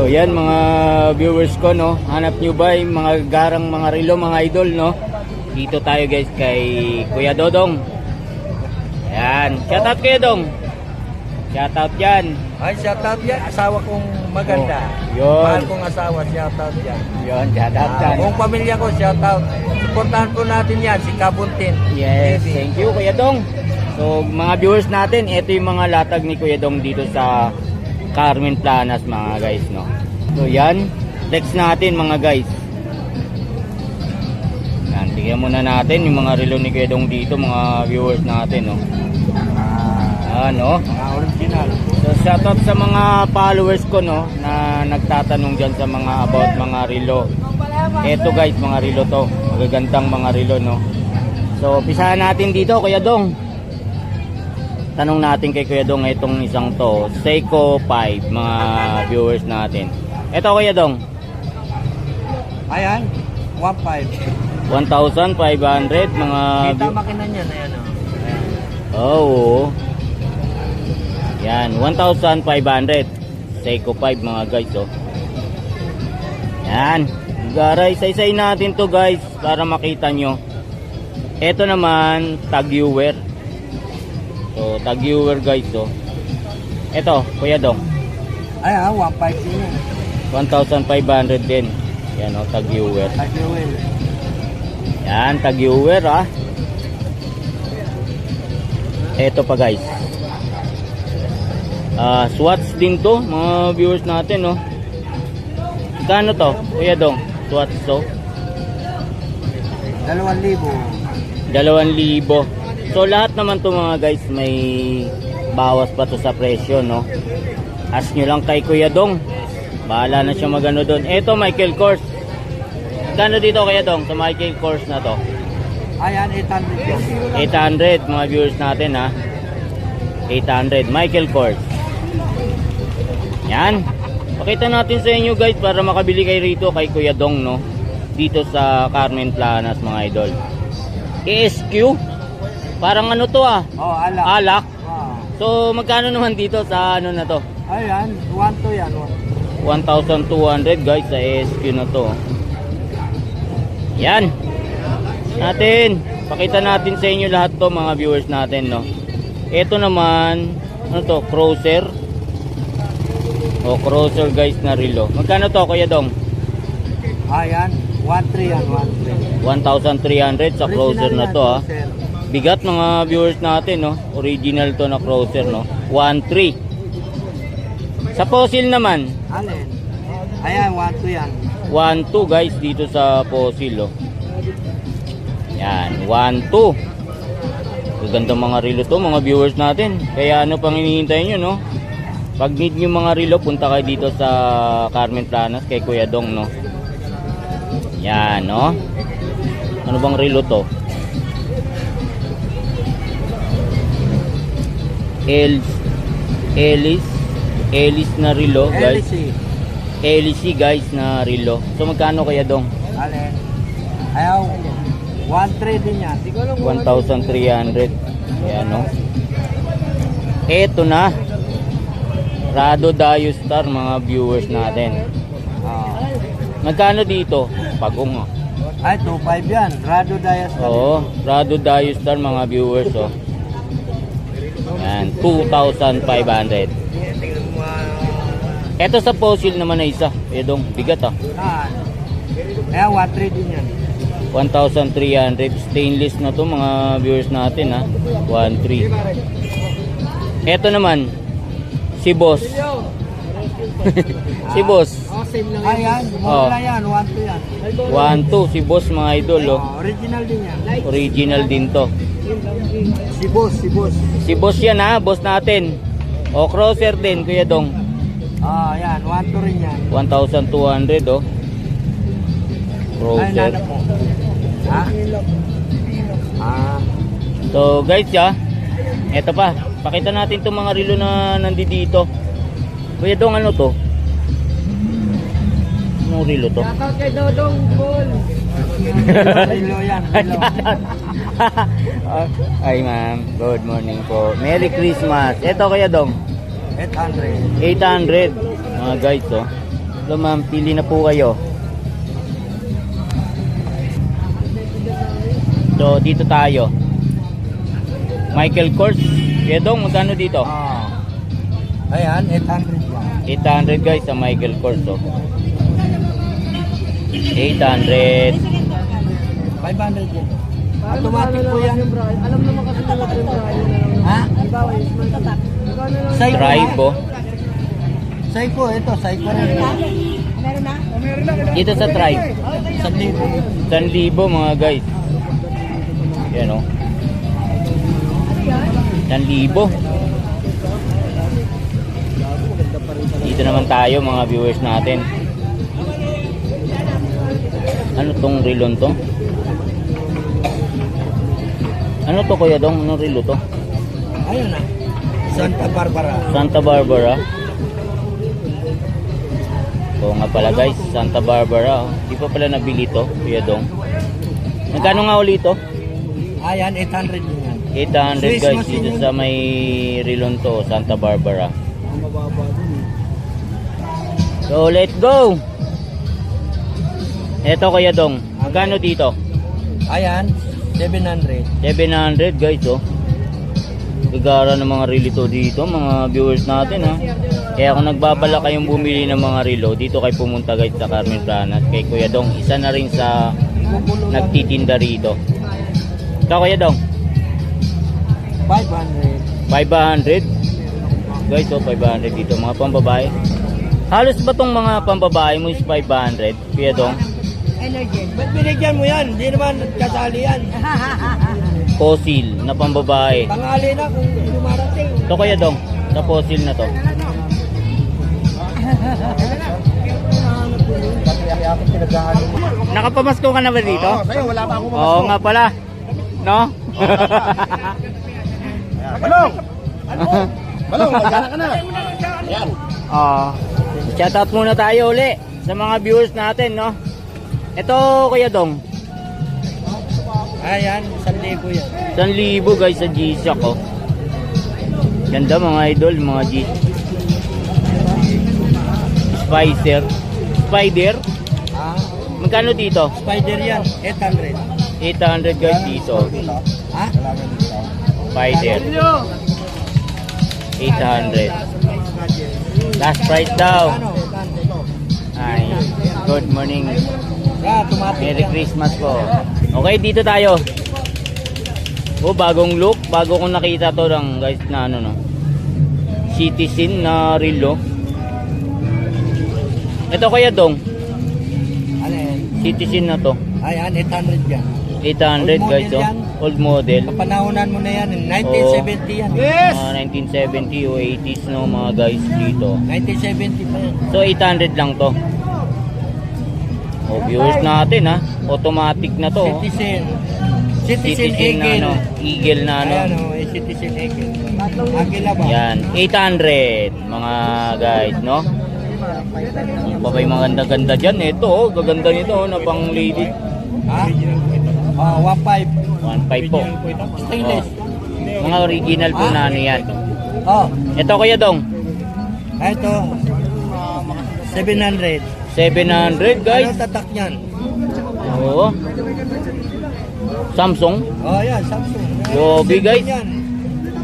So yan mga viewers ko, no, hanap nyo ba yung mga garang mga relo, mga idol, no? Dito tayo guys kay Kuya Dodong. Ayan, shoutout Kuya Dong. Shoutout yan. Ay, shoutout yan. Asawa kong maganda. Yun. Mahal kong asawa, shoutout yan. Yun, shoutout yan. Buong pamilya ko, shoutout. Supportahan po natin yan, si Kabuntin. Yes, TV. thank you Kuya Dong. So mga viewers natin, ito yung mga latag ni Kuya Dong dito sa Carmen Planas mga guys, no. So yan, text natin mga guys. Yan, tingnan muna natin yung mga relo ni Kuya Dong dito mga viewers natin, no. Ano? Mga original. So shoutout sa mga followers ko, no, na nagtatanong dyan sa mga about mga relo. Ito guys, mga relo to, magagandang mga relo, no. So pisahan natin dito Kuya Dong. Tanong natin kay Kuya Dong itong isang to, Seiko 5, mga viewers natin. Ito Kuya Dong. Ayan, 1.5. 1,500 mga Kita makina niya na yan. Oh. Yan, 1,500. Seiko 5 mga guys, oh. Yan. Gara, isa-isay natin to guys para makita nyo. Ito naman, tag viewer. So, tag viewer guys, oh. Ito, Kuya Dong. Ayan, 1.5 din yan. 1,500 din. Yan, oh, tag viewer. Tag-viewer. Yan, tag viewer, ah. Ito pa guys. Swatch din to, mga viewers natin, no. Kano to, Kuya Dong? Swatch to? 2,000. 2,000. So lahat naman to mga guys may bawas pa to sa presyo, no. Ask nyo lang kay Kuya Dong. Bahala na siya magano doon. Ito Michael Kors. Kano dito Kuya Dong sa Michael Kors na to? Ayan, 800. 800 mga viewers natin, ha. 800 Michael Kors. Yan. Pakita natin sa inyo guys para makabili kayo rito kay Kuya Dong, no. Dito sa Carmen Planas mga idol. ESQ. Parang ano to, ah. Oh, alak. Alak. Oh. So magkano naman dito sa ano na to? Ayan, 1.2 yan. 1,200 guys sa ESQ na to. Yan. Natin. Pakita natin sa inyo lahat to mga viewers natin, no. Ito naman, ano to? Cruiser. O, cruiser guys na relo. Magkano to Kuya Dong? Ayan, 1.3 yan, 1.3. 1,300 sa cruiser na to, ha. Bigat mga viewers natin, no. Original to na cruiser, no. 1.3. Sa fossil naman, Alin? Ayan, 1.2 yan. 1.2 guys dito sa fossil, oh. Yan, 1.2. Gaganda mga relo to mga viewers natin. Kaya ano pang hinihintay nyo, no? Pag need nyo mga relo, punta kayo dito sa Carmen Planas kay Kuya Dong, no. Yan, no. Ano bang relo to? Elis na relo guys. LC guys na relo. So magkano Kuya Dong? Alin? Ayaw, 1.3 din yan. 1,300. Ayan, no. Eto na. Rado Diostar mga viewers natin. Magkano dito? Pagong, oh. Ay, 2.5 yan. Rado Diastar. Oo, Rado Diostar mga viewers, oh. Ayan, 2,500. Eto sa fossil naman na isa. Edong, bigat, ah. Ayan, 1.3 din yan. 1,300. Stainless na to mga viewers natin, ha. 1.3. Eto naman, si Boss. Si Boss. Ayan, mura yan. 1.2 yan. 1.2 si Boss mga idol, oh. Original din yan. Original din to. Si Boss. Si Boss yan, ha, Boss natin. O crosser din Kuya Dong. Ayan, 1.2 rin yan. 1,200, oh. Ay, Crosser. nana po. Ha? So guys, ya. Eto pa. Pakita natin itong mga relo na nandito. Kuya Dong, ano to? Anong relo to? Shoutout kay Dodong Paul. Relo yan, relo. Ay ma'am, good morning po. Merry Christmas. Ito Kuya Dong. 800. 800. Mga guys, oh. So ma'am, pili na po kayo. So dito tayo. Michael Kors. Kaya dong, magkano dito? Ayan, 800 yan. 800 guys sa Michael Kors. Oh. 800. 500 yan. Automatic po yan. Alam naman kasi nila yung Brian. Ha? Halimbawa, yung small tatak. Tribe oh. Psycho, ito. Psycho na rin. Dito sa Tribe. 1,000. 1,000 mga guys. Yan oh. 1,000. Dito naman tayo mga viewers natin. Ano tong rilon to? Ano to kuya dong? Anong rilo to? Ayun na. Santa Barbara. Santa Barbara. So nga pala guys, Santa Barbara. Di pa pala nabili to, kuya dong. Magkano nga ulit to? Ayan, 800 din yan. 800 Swiss guys machine dito yun. sa may rilon to, Santa Barbara. Ang mababa dun eh. So let's go. Eto kuya dong. Magkano dito? Ayan, 700. 700 guys oh. Gagara ng mga relo to dito, mga viewers natin ha. Kaya kung nagbabala kayong bumili ng mga relo, dito kayo pumunta guys sa Carmen Planas kay Kuya Dong. Isa na rin sa nagtitinda rito. Ito Kuya Dong, 500. 500 guys oh, 500 dito mga pambabae. Halos ba tong mga pambabae mo is 500 Kuya Dong? Ba't binigyan mo yan? Hindi naman kasali yan. Fossil na pambabae. Tangali na kung dumarating. Ito Kuya Dong, sa fossil na to. Nakapamasko ka na ba dito? Oo, sa'yo wala pa ako Oo nga pala. No? Balong! Balong, magkana ka na. Ayan. Shoutout muna tayo uli sa mga viewers natin, no? Ito, Kuya Dong. Ayan, 1,000 yan. 1,000 guys sa G-Shock, oh. Ganda mga idol, mga G. Spider. Ah, Magkano dito? spider yan, 800. 800 guys dito. Ha? Spider. 800. Last price daw. Ano? Ay, good morning. Automatic Merry yan. Christmas po. Okay, dito tayo. Oh, bagong look. Bago kong nakita to lang, guys, na ano, no. Citizen na relo. Ito Kuya Dong. Ano yan? Citizen na to. Ayan, 800 yan. 800 Old guys, model oh. yan. Old model. Kapanahonan mo na yan, 1970 yan. Mga 1970 o 80s no mga guys dito. 1970 pa yan. So 800 lang to. O viewers natin ha. Automatic na to. Oh. Citizen Na Eagle. ano, Eagle na ano. Ayan o, Citizen Eagle. Agila ba? Yan, 800 mga guys, no? Yung pa ba yung mga ganda-ganda dyan? Ito, oh, gaganda nito, oh, na pang lady. Ha? 1.5. 1.5 po. Stainless. Oh, mga original po na ano yan. Oh, Ito Kuya Dong, ito. 700. 700 guys. Ano tatak niyan? Oo. Samsung. Oh, yan, Samsung. Yobi, guys. Yan.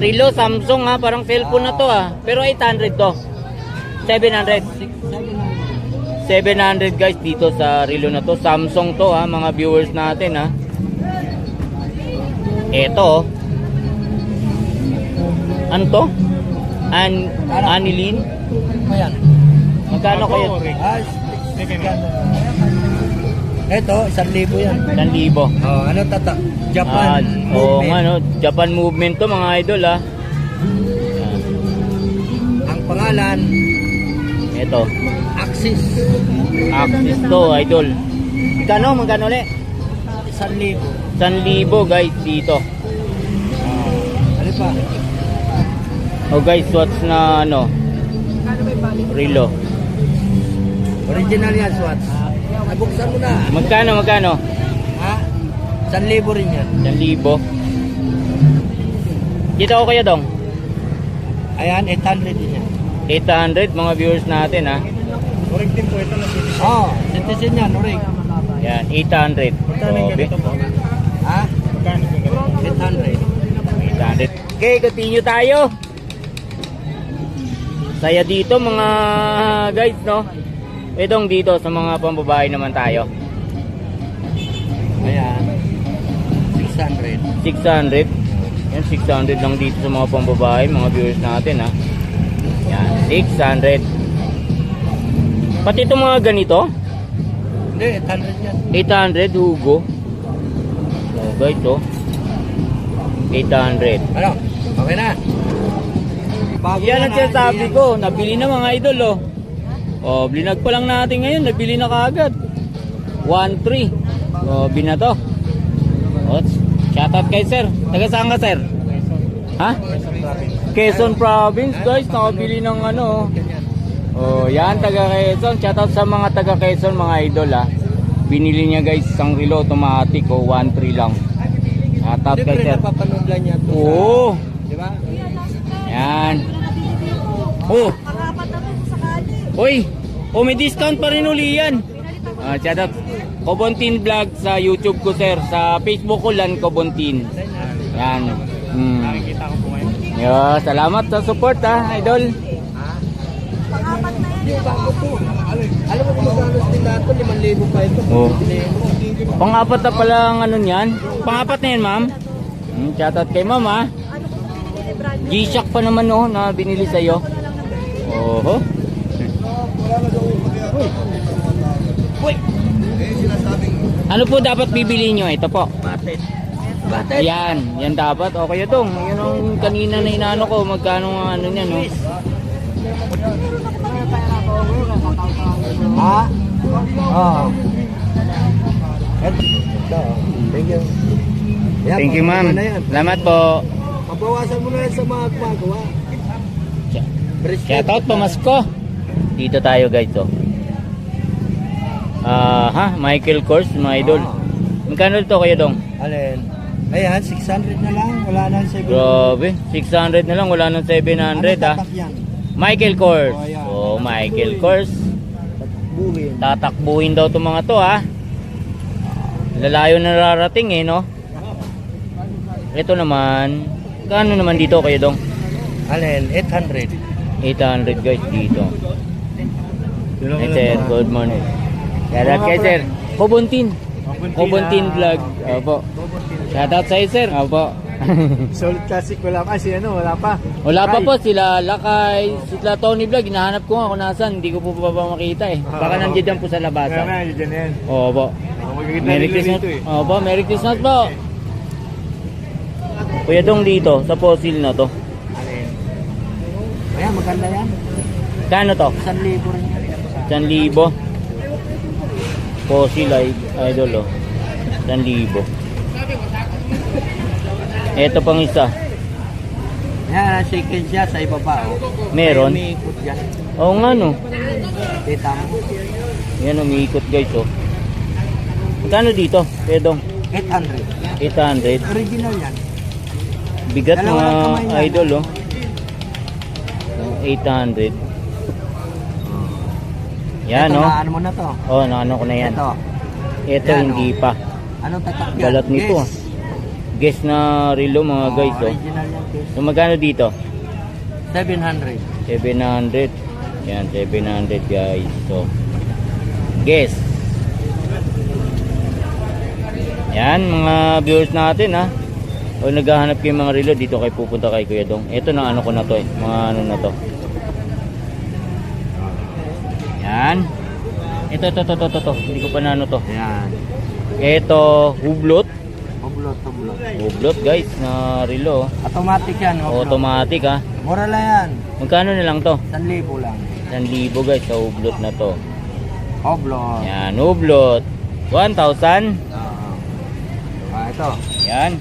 Relo Samsung ha, parang cellphone na to ha. Pero 800 to. 700. 700 guys dito sa relo na to. Samsung to ha, mga viewers natin ha. Eto. Ano to? Anilin. Ayan. Magkano kaya? Ito, 1,000 yan. 1,000. Oh, ano tatak? Japan. Oo movement. nga no, Japan movement to mga idol ha. Ang pangalan, Ito. Axis. Axis to idol. Magkano ulit? 1,000. 1,000 guys dito. Ano pa? Oh guys, swatch na ano? Relo. Original yan, Swatch. Nabuksan mo na. Magkano? Ha? 1,000 rin yan. 1,000. Dito ko Kuya Dong. Ayan, 800 din yan. 800 mga viewers natin ha. Orig din po ito na citizen. Oo, citizen yan, orig. Yan, 800. Grabe. Ha? Magkano yung ganito? 800. 800. Okay, continue tayo. Saya dito mga guys, no? Itong dito sa mga pambabae naman tayo. Ayan. 600. 600. Yan, 600 lang dito sa mga pambabae, mga viewers natin, ha. Yan, 600. Pati itong mga ganito, Hindi, 800 yan. 800 Hugo. Oh, guys, oh. 800. Ano? Okay na. Bago Yan na ang sinasabi ko, nabili na mga idol, oh. Oh, blinag pa lang natin ngayon, nabili na kaagad. 1.3. Oh, binato. Oh, shoutout kay sir. Taga saan ka, sir? Ha? Quezon Province, guys. Nakabili ng ano. Oh, yan, taga Quezon. Shoutout sa mga taga Quezon, mga idol, ha. Binili niya, guys, isang relo automatic, oh, 1.3 lang. Shoutout kay Siyempre, sir. napapanood lang niya ito Oo. Di ba? Yan. Oh. Uy, oh, may discount pa rin uli yan. Shoutout. Kobontin Vlog sa YouTube ko, sir. Sa Facebook ko lang Kobontin. Yan. Nakikita ko po ngayon. Yo, salamat sa support, ha, idol. Yung bago po. Alam mo kung magkano din nato, 5,000 pa ito. Oh. Pang-apat na pala ang ano niyan. Pang-apat na yan, ma'am. Shoutout kay ma'am, ha. G-Shock pa naman, oh, na binili sa'yo. Oho. Uy. Ano po dapat bibili nyo? Ito po. Batet. Yan, yan dapat. Okay itong. Yun ang kanina na inaano ko. Magkano ang ano niya, no? Ha? Oo. Ito. Thank you. Yan, Thank you, ma'am. pagpapagawa na yan. Salamat po. Mabawasan mo na yan sa mga gumagawa. Shoutout pamasko. Dito tayo, guys, oh. Michael Kors, mga idol. Magkano ito kayo, dong? Alin? Ayan, 600 na lang. Wala na 700. Grabe, 600 na lang, wala nang 700, ha. Tatak yan. Michael Kors. Oh, yan. Oh, Michael Kors. Buhin. Tatakbuhin daw itong mga to, ha. Lalayo na nararating, eh, no? Ito naman, kano naman dito kayo, dong? Alin? 800. 800, guys, dito. Hey, sir, good morning. Shoutout kay sir. Kobontin. Kobontin Vlog. Opo. Shoutout sa'yo, sir. Opo. Solid classic wala pa. Si ano, wala pa. Wala pa po sila Lakay, sila Tony Vlog. Hinahanap ko nga kung nasan. Hindi ko po pa makita, eh. Baka nandiyan dyan po sa labasan. Dyan yan. Opo. Magaganda Merry Christmas. Opo, Merry Christmas po. Kuya dong dito, sa fossil na to. Alin? Ayan, maganda yan. Kano to? 1,000 rin yan. 1,000. Fossil idol, oh. 1,000. Ito pang isa. Yan, shaken siya sa ibaba. Oh. Meron? May umiikot dyan. Oo nga, no. Kita mo. Yan, umiikot, guys, oh. Magkano dito? Pedong 800. 800. Original yan. Bigat Dalawa lang mga kamay yan. idol, oh. 800. Yan, Ito, no. ano mo na to? Oh, naano ko na yan. Ito. Ito, Yan, hindi oh. pa. Anong tatak yan? Balat nito, Yes. ah. Guess na relo, mga guys, oh. Original yan, guys. So, magkano dito? 700. 700. Yan, 700, guys. So, guess. Yan, mga viewers natin, ha. O naghahanap kayo mga relo, dito kayo pupunta kay Kuya Dong. Ito na ano ko na to, eh. Mga ano na to. Yan. Ito. Hindi ko pa na ano to. Yan. Ito, hublot. Tublot. Hublot, guys, na relo. Automatic yan. Automatic. Automatic, ha. Mura lang yan. Magkano na lang to? 1,000 lang. 1,000, guys, sa hublot na to. Oblong. Yan, hublot. 1,000. Ito. Yan.